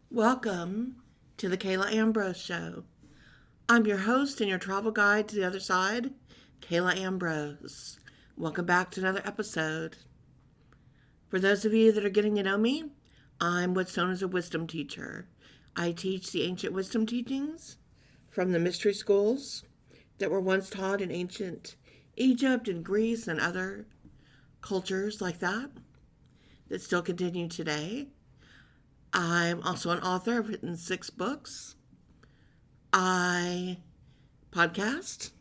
Welcome to the Kayla Ambrose Show. I'm your host and your travel guide to the other side, Kayla Ambrose. Welcome back to another episode. For those of you that are getting to know me, I'm what's known as a wisdom teacher. I teach the ancient wisdom teachings from the mystery schools that were once taught in ancient Egypt and Greece and other cultures like that still continue today. I'm also an author. I've written 6 books. I podcast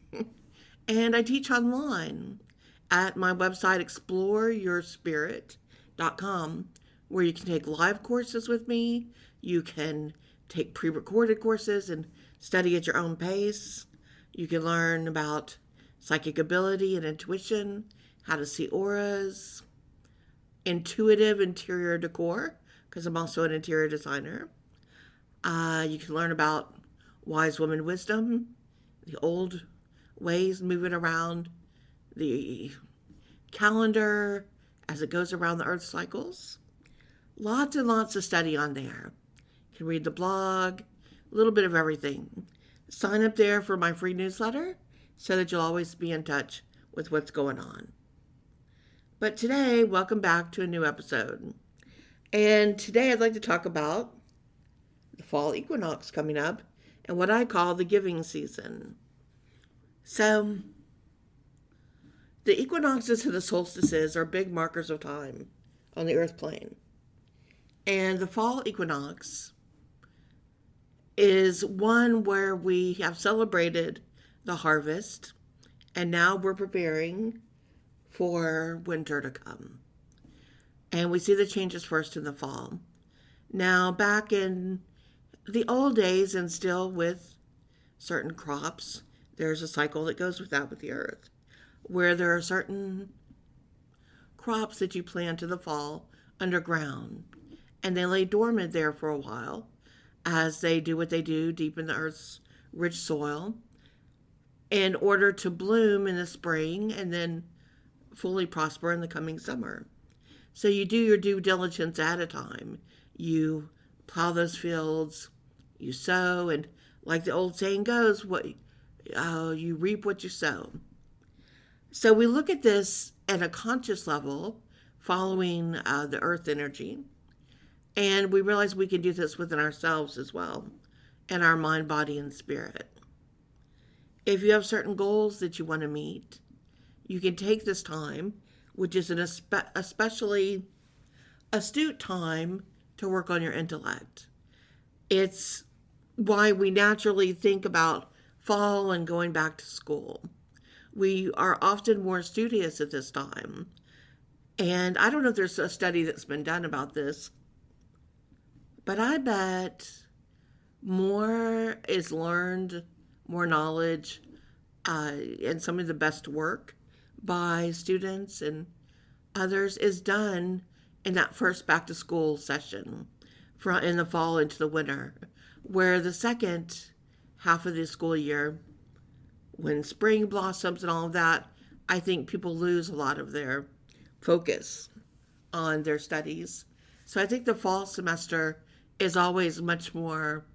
and I teach online at my website exploreyourspirit.com, where you can take live courses with me. You can take pre-recorded courses and study at your own pace. You can learn about psychic ability and intuition, how to see auras, intuitive interior decor, because I'm also an interior designer. You can learn about wise woman wisdom, the old ways moving around the calendar as it goes around the earth cycles. Lots and lots of study on there. You can read the blog, a little bit of everything. Sign up there for my free newsletter so that you'll always be in touch with what's going on. But today, welcome back to a new episode. And today I'd like to talk about the fall equinox coming up and what I call the giving season. So, the equinoxes and the solstices are big markers of time on the earth plane. And the fall equinox is one where we have celebrated the harvest and now we're preparing for winter to come. And we see the changes first in the fall. Now, back in the old days, and still with certain crops, there's a cycle that goes with that with the earth, where there are certain crops that you plant in the fall underground, and they lay dormant there for a while as they do what they do deep in the earth's rich soil in order to bloom in the spring and then fully prosper in the coming summer. So you do your due diligence at a time. You plow those fields, you sow, and like the old saying goes, you reap what you sow. So we look at this at a conscious level, following the earth energy, and we realize we can do this within ourselves as well, in our mind, body, and spirit. If you have certain goals that you want to meet, you can take this time, which is an especially astute time to work on your intellect. It's why we naturally think about fall and going back to school. We are often more studious at this time. And I don't know if there's a study that's been done about this, but I bet more is learned, more knowledge, and some of the best work by students and others is done in that first back to school session in the fall into the winter, where the second half of the school year, when spring blossoms and all of that, I think people lose a lot of their focus on their studies. So I think the fall semester is always much more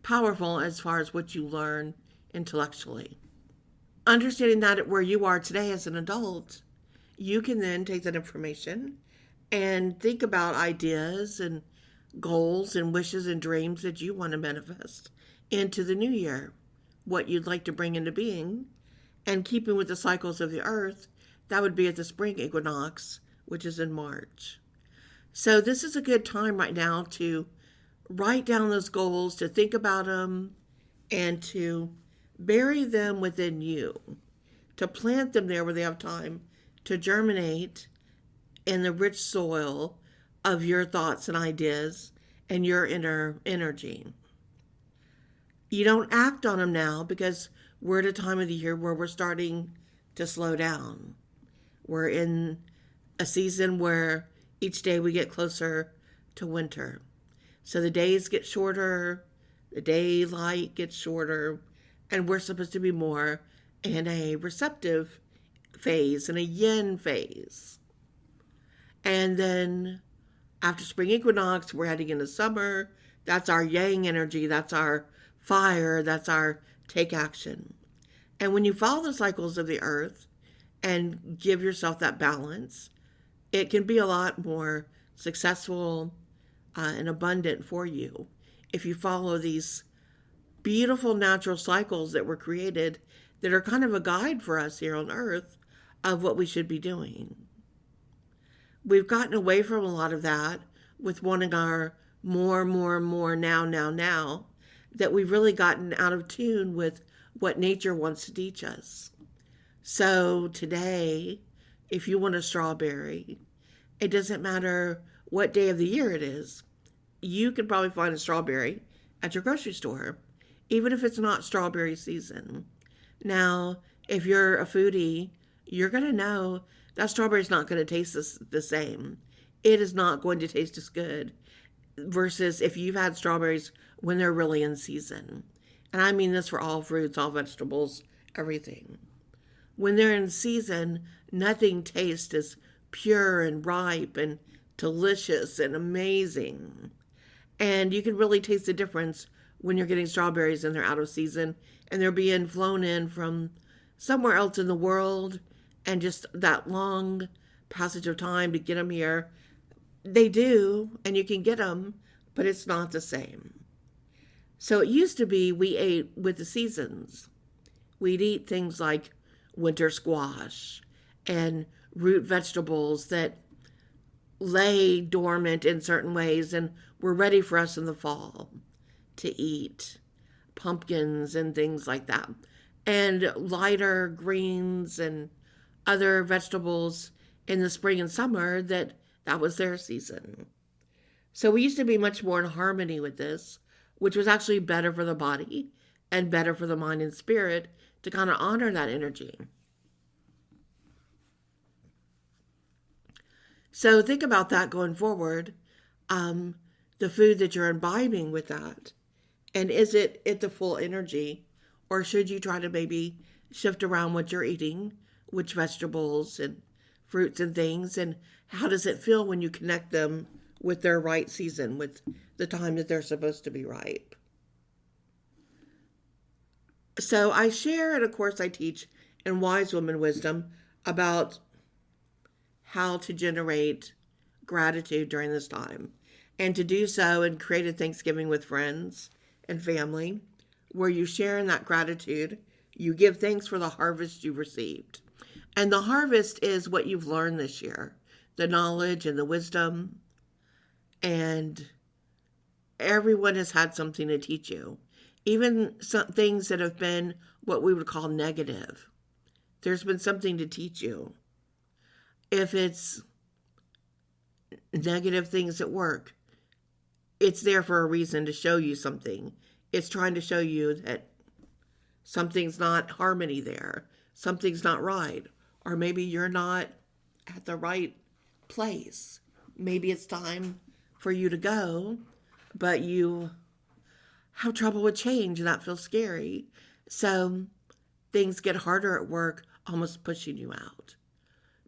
powerful as far as what you learn intellectually. Understanding that where you are today as an adult, you can then take that information and think about ideas and goals and wishes and dreams that you want to manifest into the new year, what you'd like to bring into being, and keeping with the cycles of the earth, that would be at the spring equinox, which is in March. So this is a good time right now to write down those goals, to think about them, and to bury them within you, to plant them there where they have time to germinate in the rich soil of your thoughts and ideas and your inner energy. You don't act on them now because we're at a time of the year where we're starting to slow down. We're in a season where each day we get closer to winter. So the days get shorter, the daylight gets shorter, and we're supposed to be more in a receptive phase, in a yin phase. And then After spring equinox, we're heading into summer. That's our yang energy. That's our fire. That's our take action. And when you follow the cycles of the earth and give yourself that balance, it can be a lot more successful and abundant for you if you follow these beautiful natural cycles that were created that are kind of a guide for us here on earth of what we should be doing. We've gotten away from a lot of that with wanting our more now, that we've really gotten out of tune with what nature wants to teach us. So today, if you want a strawberry, it doesn't matter what day of the year it is. You can probably find a strawberry at your grocery store, even if it's not strawberry season. Now, if you're a foodie, you're going to know that strawberry's not going to taste the same. It is not going to taste as good versus if you've had strawberries when they're really in season. And I mean this for all fruits, all vegetables, everything. When they're in season, nothing tastes as pure and ripe and delicious and amazing. And you can really taste the difference when you're getting strawberries and they're out of season and they're being flown in from somewhere else in the world, and just that long passage of time to get them here. They do, and you can get them, but it's not the same. So it used to be we ate with the seasons. We'd eat things like winter squash and root vegetables that lay dormant in certain ways and were ready for us in the fall to eat. Pumpkins and things like that. And lighter greens and other vegetables in the spring and summer that was their season. So we used to be much more in harmony with this, which was actually better for the body and better for the mind and spirit to kind of honor that energy. So think about that going forward, the food that you're imbibing with that. And is it at the full energy? Or should you try to maybe shift around what you're eating, which vegetables and fruits and things, and how does it feel when you connect them with their right season, with the time that they're supposed to be ripe? So I share in a course I teach in Wise Woman Wisdom about how to generate gratitude during this time, and to do so and create a Thanksgiving with friends and family where you share in that gratitude. You give thanks for the harvest you've received. And the harvest is what you've learned this year, the knowledge and the wisdom. And everyone has had something to teach you. Even some things that have been what we would call negative. There's been something to teach you. If it's negative things at work, it's there for a reason to show you something. It's trying to show you that something's not harmony there. Something's not right. Or maybe you're not at the right place. Maybe it's time for you to go, but you have trouble with change and that feels scary. So things get harder at work, almost pushing you out.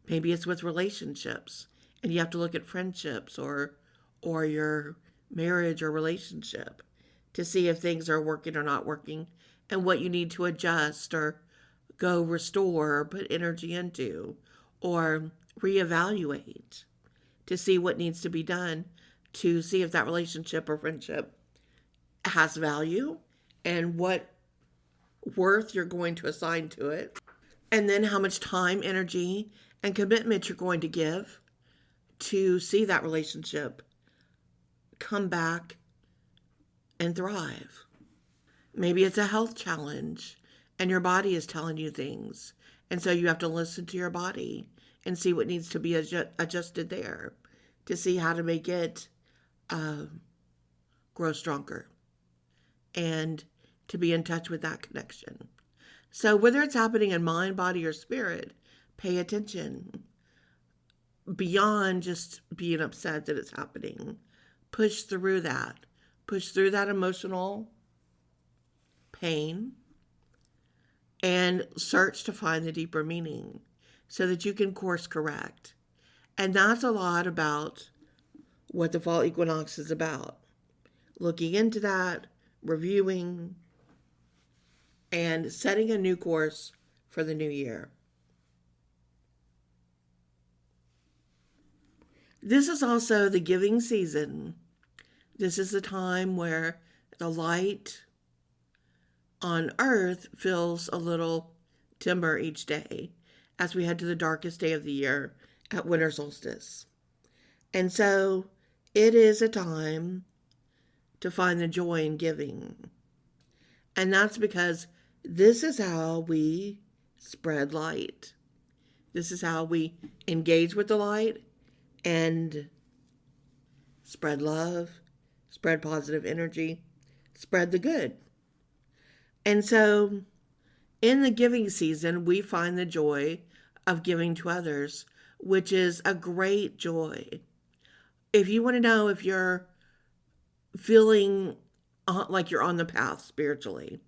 Maybe it's with relationships and you have to look at friendships or your marriage or relationship to see if things are working or not working and what you need to adjust or go restore or put energy into or reevaluate to see what needs to be done to see if that relationship or friendship has value and what worth you're going to assign to it, and then how much time, energy, and commitment you're going to give to see that relationship come back and thrive. Maybe it's a health challenge and your body is telling you things. And so you have to listen to your body and see what needs to be adjusted there to see how to make it grow stronger and to be in touch with that connection. So whether it's happening in mind, body, or spirit, pay attention beyond just being upset that it's happening. Push through that. Push through that emotional pain and search to find the deeper meaning so that you can course correct. And that's a lot about what the fall equinox is about. Looking into that, reviewing, and setting a new course for the new year. This is also the giving season. This is the time where the light on earth feels a little dimmer each day as we head to the darkest day of the year at winter solstice. And so it is a time to find the joy in giving. And that's because this is how we spread light. This is how we engage with the light and spread love, spread positive energy, spread the good. And so in the giving season, we find the joy of giving to others, which is a great joy. If you want to know if you're feeling like you're on the path spiritually,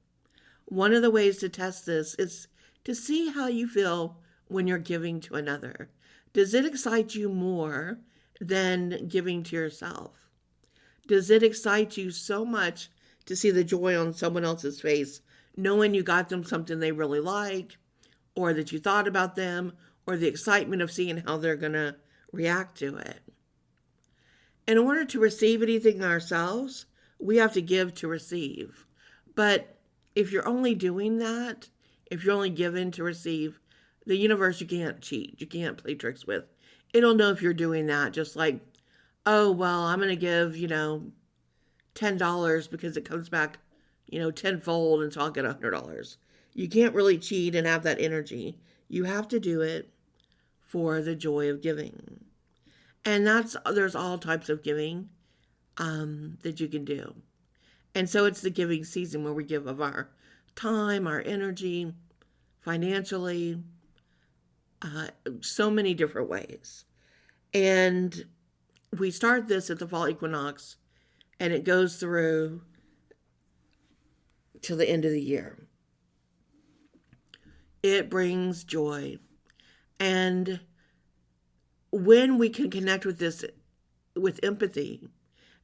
one of the ways to test this is to see how you feel when you're giving to another. Does it excite you more than giving to yourself? Does it excite you so much to see the joy on someone else's face, knowing you got them something they really like, or that you thought about them, or the excitement of seeing how they're going to react to it? In order to receive anything ourselves, we have to give to receive. But if you're only doing that, if you're only given to receive, the universe you can't cheat, you can't play tricks with. It'll know if you're doing that, just like, oh, well, I'm going to give, $10 because it comes back, tenfold, and so I'll get $100. You can't really cheat and have that energy. You have to do it for the joy of giving. And there's all types of giving that you can do. And so it's the giving season where we give of our time, our energy, financially, so many different ways. And we start this at the fall equinox, and it goes through till the end of the year. It brings joy. And when we can connect with this with empathy,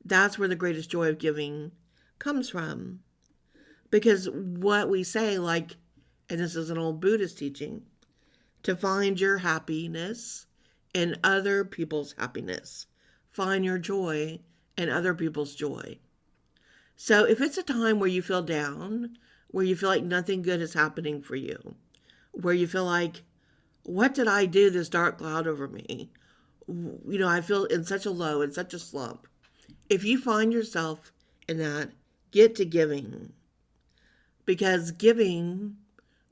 that's where the greatest joy of giving comes from. Because what we say, and this is an old Buddhist teaching, to find your happiness in other people's happiness. Find your joy in other people's joy. So if it's a time where you feel down, where you feel like nothing good is happening for you, where you feel like, what did I do, this dark cloud over me? I feel in such a low, in such a slump. If you find yourself in that, get to giving. Because giving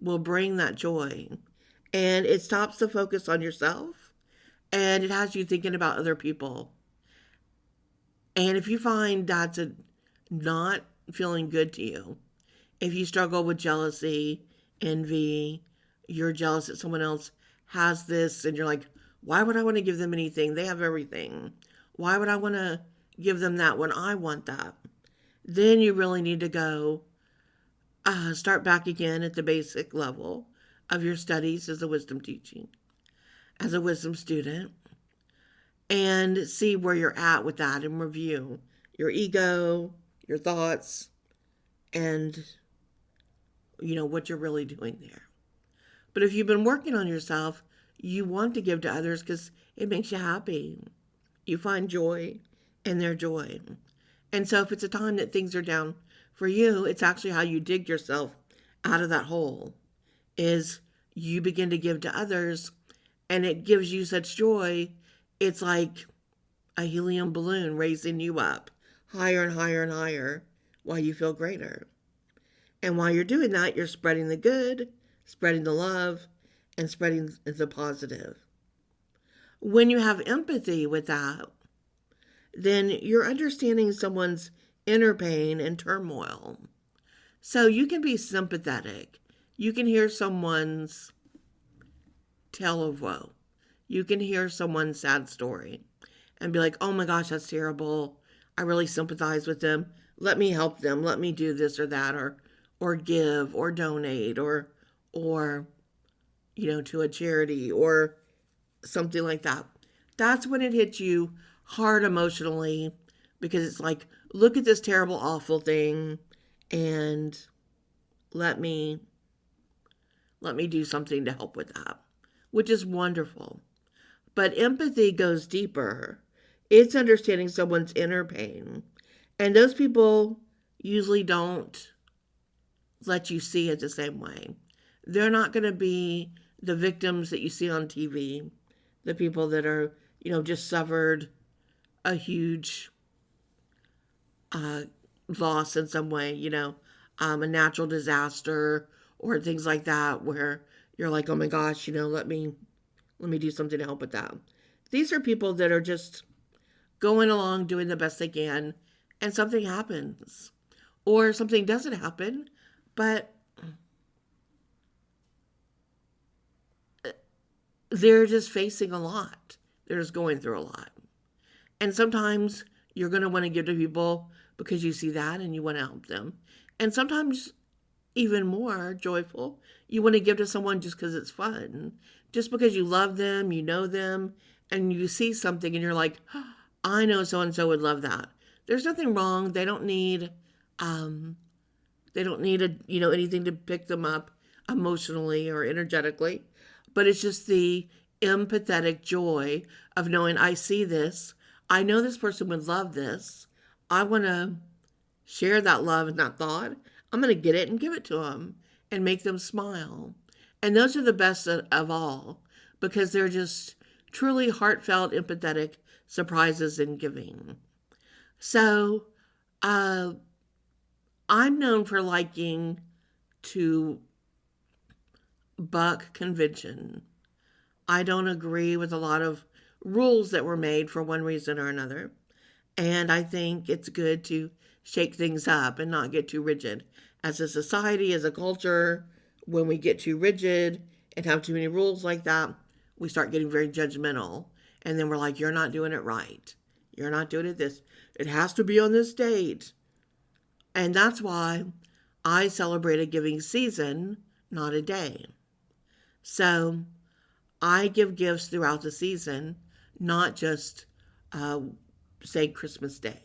will bring that joy. And it stops the focus on yourself. And it has you thinking about other people. And if you find that's not feeling good to you, if you struggle with jealousy, envy, you're jealous that someone else has this, and you're like, why would I want to give them anything? They have everything. Why would I want to give them that when I want that? Then you really need to go start back again at the basic level of your studies as a wisdom teaching, as a wisdom student, and see where you're at with that and review your ego, your thoughts, and what you're really doing there. But if you've been working on yourself, you want to give to others because it makes you happy. You find joy in their joy. And so if it's a time that things are down for you, it's actually how you dig yourself out of that hole, is you begin to give to others, and it gives you such joy. It's like a helium balloon raising you up higher and higher and higher while you feel greater. And while you're doing that, you're spreading the good, spreading the love, and spreading the positive. When you have empathy with that, then you're understanding someone's inner pain and turmoil. So you can be sympathetic. You can hear someone's tale of woe. You can hear someone's sad story and be like, oh my gosh, that's terrible. I really sympathize with them. Let me help them. Let me do this or that, or give or donate or to a charity or something like that. That's when it hits you hard emotionally because it's like, look at this terrible, awful thing and let me do something to help with that, which is wonderful. But empathy goes deeper. It's understanding someone's inner pain. And those people usually don't let you see it the same way. They're not going to be the victims that you see on TV, the people that are, just suffered a huge loss in some way, a natural disaster or things like that, where you're like, oh my gosh, let me do something to help with that. These are people that are just going along doing the best they can, and something happens. Or something doesn't happen, but they're just facing a lot. They're just going through a lot. And sometimes you're going to want to give to people because you see that and you want to help them. And sometimes, even more joyful, you want to give to someone just because it's fun. Just because you love them, you know them, and you see something and you're like, oh, I know so-and-so would love that. There's nothing wrong. They don't need anything to pick them up emotionally or energetically. But it's just the empathetic joy of knowing I see this. I know this person would love this. I want to share that love and that thought. I'm going to get it and give it to them and make them smile. And those are the best of all because they're just truly heartfelt, empathetic surprises in giving. So I'm known for liking to buck convention. I don't agree with a lot of rules that were made for one reason or another. And I think it's good to shake things up and not get too rigid. As a society, as a culture, when we get too rigid and have too many rules like that, we start getting very judgmental. And then we're like, you're not doing it right. You're not doing it this. It has to be on this date. And that's why I celebrate a giving season, not a day. So I give gifts throughout the season, not just, say, Christmas Day.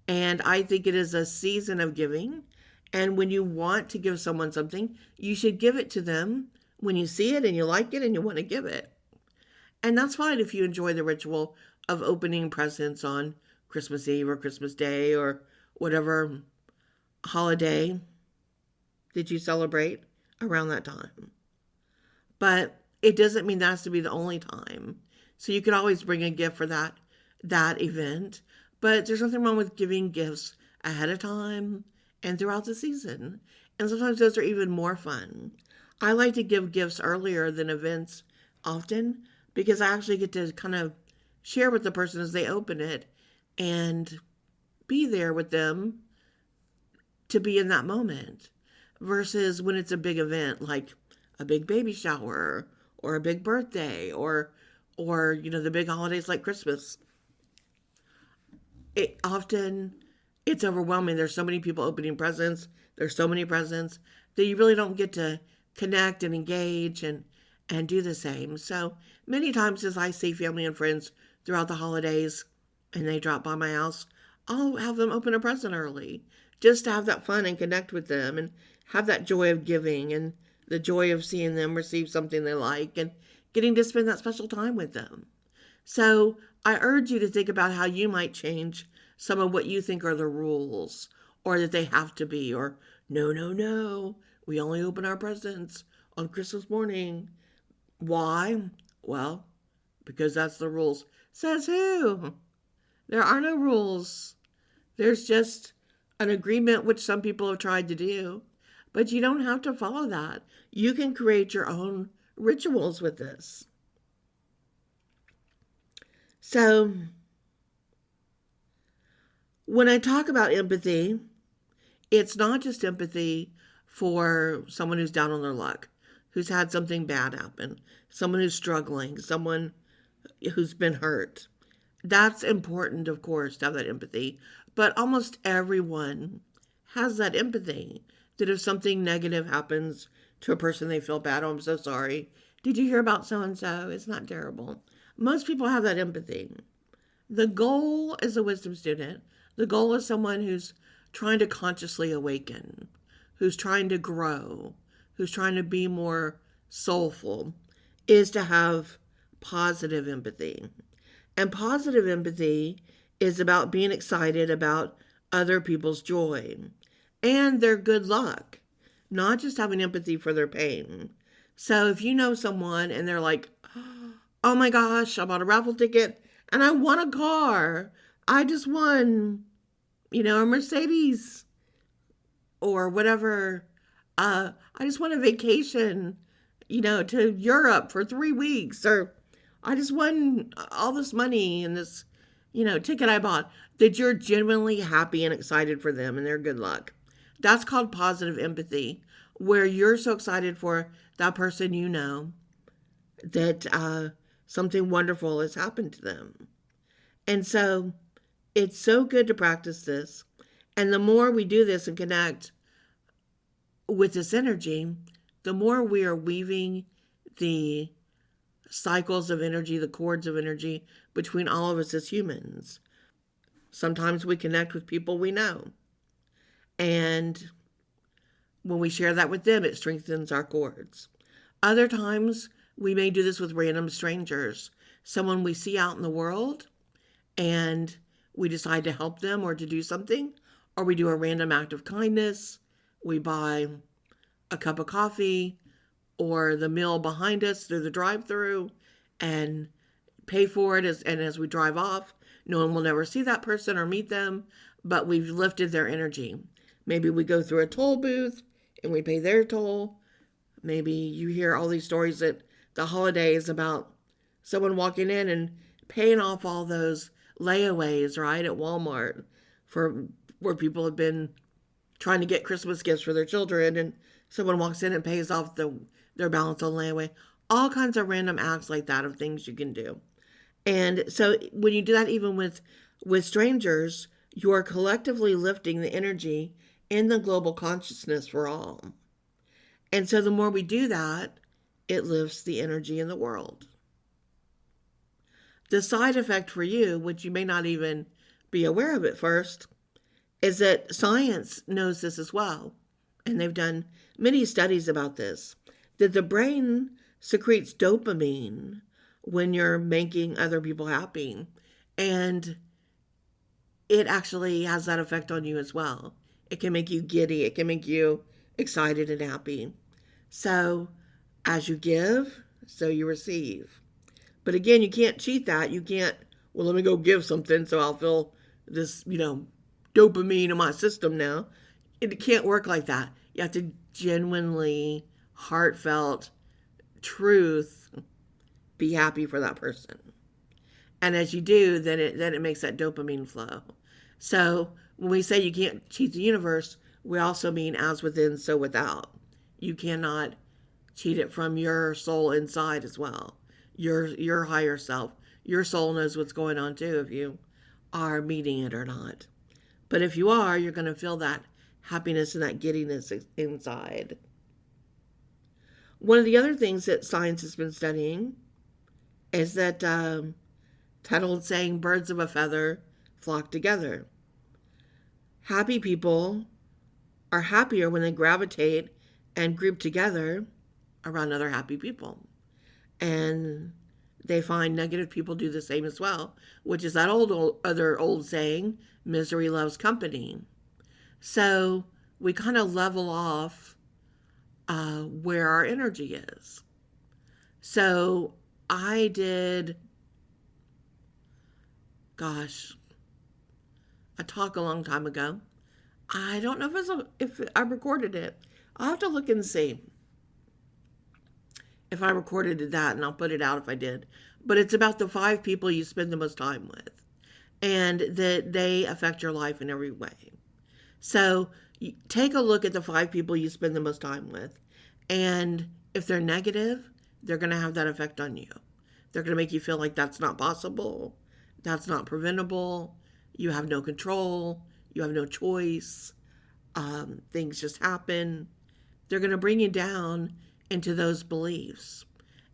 And I think it is a season of giving. And when you want to give someone something, you should give it to them when you see it and you like it and you want to give it. And that's fine if you enjoy the ritual of opening presents on Christmas Eve or Christmas Day or whatever holiday that you celebrate around that time. But it doesn't mean that has to be the only time. So you could always bring a gift for that event. But there's nothing wrong with giving gifts ahead of time and throughout the season. And sometimes those are even more fun. I like to give gifts earlier than events often because I actually get to kind of share with the person as they open it and be there with them to be in that moment versus when it's a big event like a big baby shower or a big birthday or the big holidays like Christmas. It's overwhelming. There's so many people opening presents. There's so many presents that you really don't get to connect and engage and do the same. So many times as I see family and friends throughout the holidays and they drop by my house, I'll have them open a present early just to have that fun and connect with them and have that joy of giving and the joy of seeing them receive something they like and getting to spend that special time with them. So I urge you to think about how you might change some of what you think are the rules or that they have to be or no, we only open our presents on Christmas morning. Why? Well, because that's the rules. Says who? There are no rules. There's just an agreement which some people have tried to do. But you don't have to follow that. You can create your own rituals with this. So, when I talk about empathy, it's not just empathy for someone who's down on their luck, who's had something bad happen, someone who's struggling, someone who's been hurt. That's important, of course, to have that empathy. But almost everyone has that empathy that if something negative happens to a person, they feel bad. Oh, I'm so sorry. Did you hear about so-and-so? It's not terrible. Most people have that empathy. The goal is a wisdom student. The goal is someone who's trying to consciously awaken, who's trying to grow, who's trying to be more soulful, is to have positive empathy. And positive empathy is about being excited about other people's joy and their good luck, not just having empathy for their pain. So if you know someone and they're like, oh my gosh, I bought a raffle ticket and I won a car. I just won, a Mercedes or whatever. I just won a vacation, to Europe for 3 weeks, or I just won all this money and this, ticket I bought, that you're genuinely happy and excited for them and their good luck. That's called positive empathy, where you're so excited for that person that something wonderful has happened to them. And so it's so good to practice this. And the more we do this and connect with this energy, the more we are weaving the cycles of energy, the cords of energy between all of us as humans. Sometimes we connect with people we know. And when we share that with them, it strengthens our cords. Other times, we may do this with random strangers, someone we see out in the world, and we decide to help them or to do something, or we do a random act of kindness. We buy a cup of coffee or the meal behind us through the drive-thru and pay for it as we drive off. No one will never see that person or meet them, but we've lifted their energy. Maybe we go through a toll booth and we pay their toll. Maybe you hear all these stories at the holidays about someone walking in and paying off all those layaways, right, at Walmart for where people have been trying to get Christmas gifts for their children, and someone walks in and pays off their balance on layaway. All kinds of random acts like that of things you can do. And so when you do that, even with strangers, you are collectively lifting the energy in the global consciousness for all. And so the more we do that, it lifts the energy in the world. The side effect for you, which you may not even be aware of at first, is that science knows this as well. And they've done many studies about this, that the brain secretes dopamine when you're making other people happy. And it actually has that effect on you as well. It can make you giddy. It can make you excited and happy. So as you give, so you receive. But again, you can't cheat that. You can't, well, let me go give something so I'll feel this, dopamine in my system now. It can't work like that. You have to genuinely, heartfelt, truth, be happy for that person. And as you do, then it makes that dopamine flow. So when we say you can't cheat the universe, we also mean as within, so without. You cannot cheat it from your soul inside as well. Your higher self. Your soul knows what's going on too, if you are meeting it or not. But if you are, you're going to feel that happiness and that giddiness inside. One of the other things that science has been studying is that that old saying, birds of a feather flock together. Happy people are happier when they gravitate and group together around other happy people. And they find negative people do the same as well, which is that other old saying, misery loves company. So we kind of level off where our energy is. So I did, a talk a long time ago. I don't know if I recorded it. I'll have to look and see if I recorded that, and I'll put it out if I did. But it's about the 5 people you spend the most time with, and that they affect your life in every way. So take a look at the 5 people you spend the most time with, and if they're negative, they're going to have that effect on you. They're going to make you feel like that's not possible, that's not preventable, you have no control, you have no choice, things just happen. They're going to bring you down into those beliefs.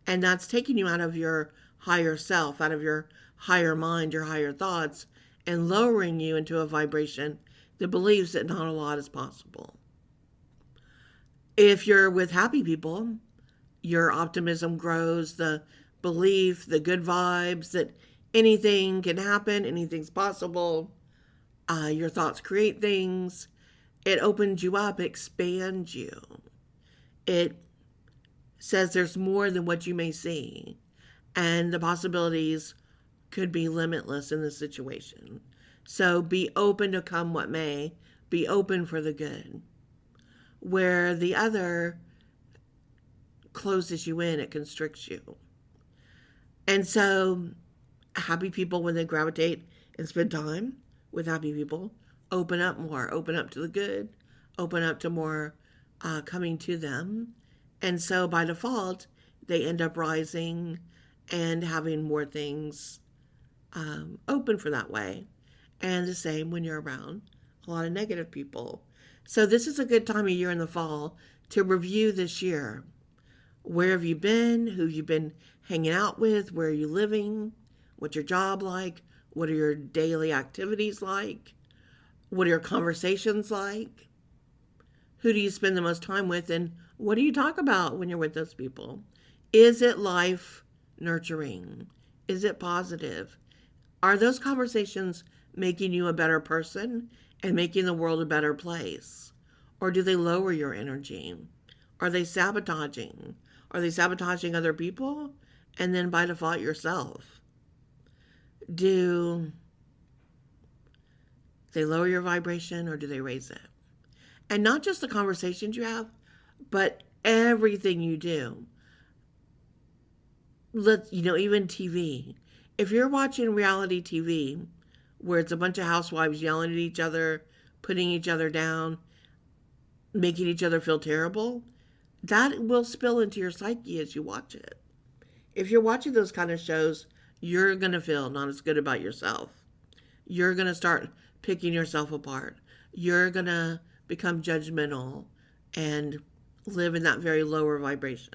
And that's taking you out of your higher self, out of your higher mind, your higher thoughts, and lowering you into a vibration that believes that not a lot is possible. If you're with happy people, your optimism grows, the belief, the good vibes that anything can happen, anything's possible. Your thoughts create things. It opens you up, expands you. It says there's more than what you may see, and the possibilities could be limitless in this situation. So be open to come what may, be open for the good. Where the other closes you in, it constricts you. And so happy people, when they gravitate and spend time with happy people, open up more, open up to the good, open up to more coming to them. And so by default, they end up rising and having more things open for that way. And the same when you're around a lot of negative people. So this is a good time of year in the fall to review this year. Where have you been? Who have you been hanging out with? Where are you living? What's your job like? What are your daily activities like? What are your conversations like? Who do you spend the most time with? And what do you talk about when you're with those people? Is it life nurturing? Is it positive? Are those conversations making you a better person and making the world a better place? Or do they lower your energy? Are they sabotaging? Are they sabotaging other people? And then by default yourself? Do they lower your vibration or do they raise it? And not just the conversations you have, but everything you do. Even TV. If you're watching reality TV, where it's a bunch of housewives yelling at each other, putting each other down, making each other feel terrible, that will spill into your psyche as you watch it. If you're watching those kind of shows, you're going to feel not as good about yourself. You're going to start picking yourself apart. You're going to become judgmental and live in that very lower vibration.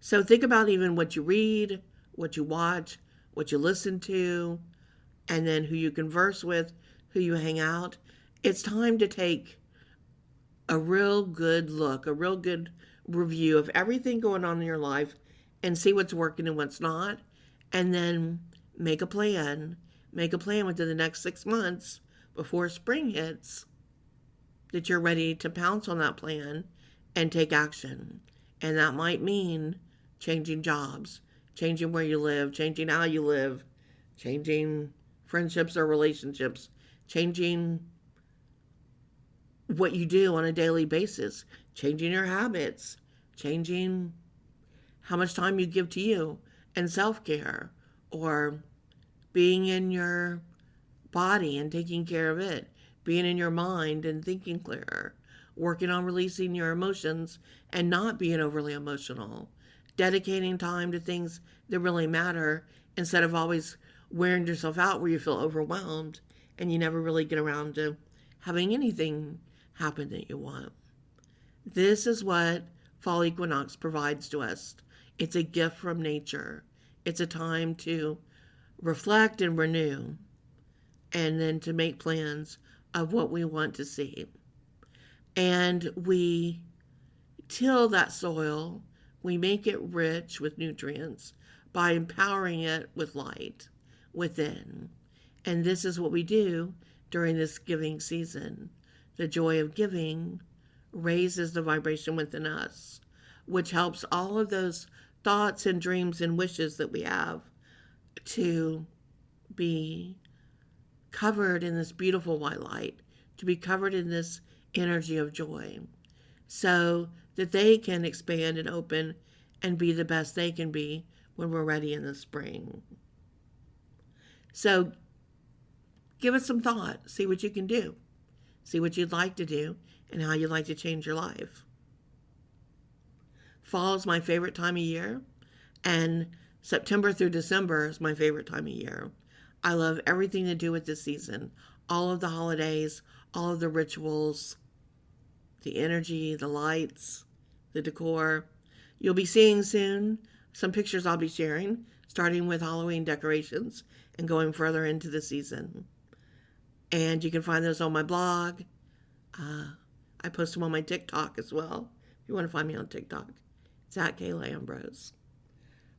So think about even what you read, what you watch, what you listen to, and then who you converse with, who you hang out. It's time to take a real good look, a real good review of everything going on in your life and see what's working and what's not. And then make a plan. Make a plan within the next 6 months before spring hits that you're ready to pounce on that plan and take action. And that might mean changing jobs, changing where you live, changing how you live, changing friendships or relationships, changing what you do on a daily basis, changing your habits, changing how much time you give to you and self-care, or being in your body and taking care of it, being in your mind and thinking clearer, working on releasing your emotions and not being overly emotional, dedicating time to things that really matter instead of always wearing yourself out where you feel overwhelmed and you never really get around to having anything happen that you want. This is what fall equinox provides to us. It's a gift from nature. It's a time to reflect and renew, and then to make plans of what we want to see. And we till that soil, we make it rich with nutrients by empowering it with light within. And this is what we do during this giving season. The joy of giving raises the vibration within us, which helps all of those thoughts and dreams and wishes that we have to be covered in this beautiful white light, to be covered in this energy of joy, so that they can expand and open and be the best they can be when we're ready in the spring. So give it some thought. See what you can do. See what you'd like to do and how you'd like to change your life. Fall is my favorite time of year, and September through December is my favorite time of year. I love everything to do with this season. All of the holidays, all of the rituals, the energy, the lights, the decor. You'll be seeing soon some pictures I'll be sharing starting with Halloween decorations and going further into the season. And you can find those on my blog. I post them on my TikTok as well. If you want to find me on TikTok, it's at Kayla Ambrose.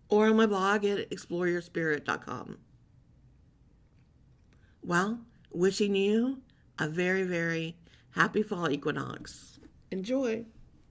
Or on my blog at exploreyourspirit.com. Well, wishing you a very, very happy fall equinox. Enjoy.